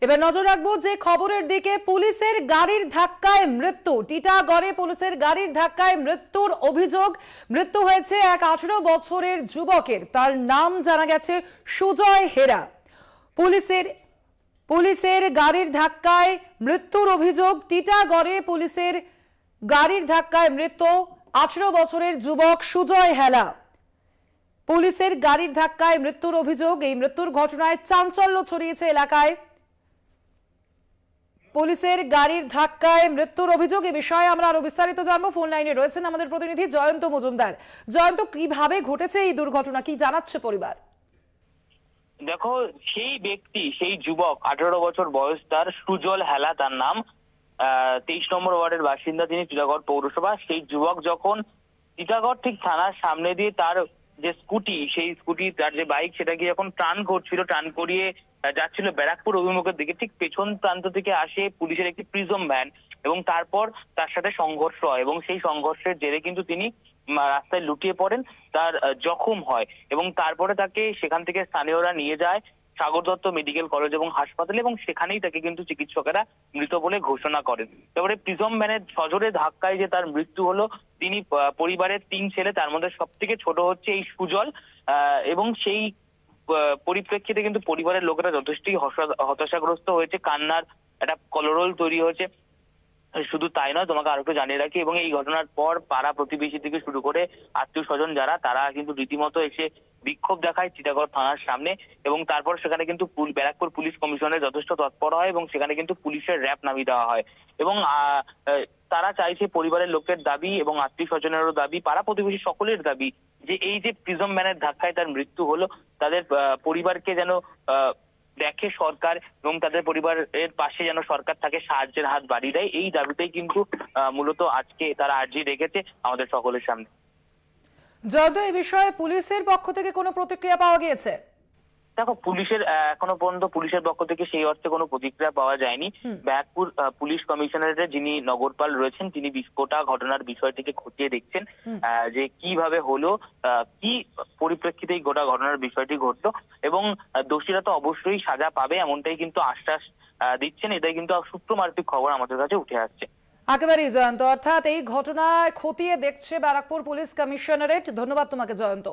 এবার নজর রাখবো যে খবরের দিকে। পুলিশের গাড়ির ধাক্কায় মৃত্যু। টিটাগড়ে পুলিশের গাড়ির ধাক্কায় মৃত্যুর অভিযোগ। মৃত্যু হয়েছে এক 18 বছরের যুবকের। তার নাম জানা গেছে সুজয় হেরা। পুলিশের গাড়ির ধাক্কায় মৃত্যুর অভিযোগ। টিটাগড়ে পুলিশের গাড়ির ধাক্কায় মৃত্যু 18 বছরের যুবক সুজয় হেরা। পুলিশের গাড়ির ধাক্কায় মৃত্যুর অভিযোগ। এই মৃত্যুর ঘটনায় চাঞ্চল্য ছড়িয়েছে এলাকায়। পুলিশের গাড়ির ধাক্কায় মৃত্যুর অভিযোগ। এ বিষয়ে আমরা আরো বিস্তারিত জানবো। ফোন লাইনে রয়েছেন আমাদের প্রতিনিধি জয়ন্ত মজুমদার। জয়ন্ত, কিভাবে ঘটেছে এই দুর্ঘটনা, কি জানাচ্ছে পরিবার? দেখো, সেই ব্যক্তি, সেই যুবক 18 বছর বয়স, তার সুজল হেলা তার নাম, 23 নম্বর ওয়ার্ডের বাসিন্দা তিনি, টিটাগড় পৌরসভা। সেই যুবক যখন টিটাগড় ঠিক থানার সামনে দিয়ে তার যে স্কুটি, সেই স্কুটি, তার যে বাইক, সেটাকে যখন টার্ন করছিল, টার্ন করিয়ে যাচ্ছিল ব্যারাকপুর অভিমুখের দিকে, ঠিক পেছন প্রান্ত থেকে আসে পুলিশের একটি প্রিজম ভ্যান এবং তারপর তার সাথে সংঘর্ষ হয় এবং সেই সংঘর্ষের জেরে কিন্তু তিনি রাস্তায় লুটিয়ে পড়েন, তার জখম হয় এবং তারপরে তাকে সেখান থেকে স্থানীয়রা নিয়ে যায় সাগর দত্ত মেডিকেল কলেজ এবং হাসপাতালে এবং সেখানেই তাকে কিন্তু চিকিৎসকেরা মৃত বলে ঘোষণা করেন। তারপরে প্রিজম ভ্যানের সজোরে ধাক্কায় যে তার মৃত্যু হলো, তিনি পরিবারের 3 ছেলে, তার মধ্যে সব থেকে ছোট হচ্ছে এই সুজল, এবং সেই পরিপ্রেক্ষিতে কিন্তু পরিবারের লোকেরা যথেষ্টই হতাশাগ্রস্ত হয়েছে, কান্নার একটা কলরোল তৈরি হয়েছে। শুধু তাই নয়, তোমাকে আরো একটু জানিয়ে রাখি, এবং এই ঘটনার পর পাড়া প্রতিবেশী থেকে শুরু করে আত্মীয় স্বজন যারা, তারা কিন্তু রীতিমতো এসে বিক্ষোভ দেখায় টিটাগড় থানার সামনে এবং তারপর সেখানে কিন্তু ব্যারাকপুর পুলিশ কমিশনের যথেষ্ট তৎপর হয় এবং সেখানে কিন্তু পুলিশের র্যাব নামিয়ে দেওয়া হয় এবং তারা চাইছে, পরিবারের লোকের দাবি এবং আত্মীয় স্বজনেরও দাবি, পাড়া প্রতিবেশী সকলের দাবি, যে এই যে প্রিজম ভ্যানের ধাক্কায় তার মৃত্যু হলো, তাদের পরিবারকে যেন দেখে সরকার এবং তাদের পরিবারের পাশে যেন সরকার থাকে, সাহায্যের হাত বাড়িয়ে দেয়। এই দাবিতেই কিন্তু মূলত আজকে তারা আর্জি রেখেছে আমাদের সকলের সামনে। যত এই বিষয়ে পুলিশের পক্ষ থেকে কোনো প্রতিক্রিয়া পাওয়া গিয়েছে? দেখো, পুলিশের এখনো পর্যন্ত পুলিশের পক্ষ থেকে সেই অর্থে কোনো প্রতিক্রিয়া পাওয়া যায়নি। ব্যারাকপুর পুলিশ কমিশনারের যিনি নগরপাল রয়েছেন, তিনি গোটা ঘটনার বিষয়টিকে খতিয়ে দেখছেন যে কিভাবে হলো, কি পরিপ্রেক্ষিতে এই গোটা ঘটনার বিষয়টি ঘটলো এবং দোষীরা তো অবশ্যই সাজা পাবে, এমনটাই কিন্তু আশ্বাস দিচ্ছেন। এটাই কিন্তু সূত্র মারফিক খবর আমাদের কাছে উঠে আসছে। একেবারেই জয়ন্ত, অর্থাৎ এই ঘটনায় খতিয়ে দেখছে ব্যারাকপুর পুলিশ কমিশনারেট। ধন্যবাদ তোমাকে জয়ন্ত।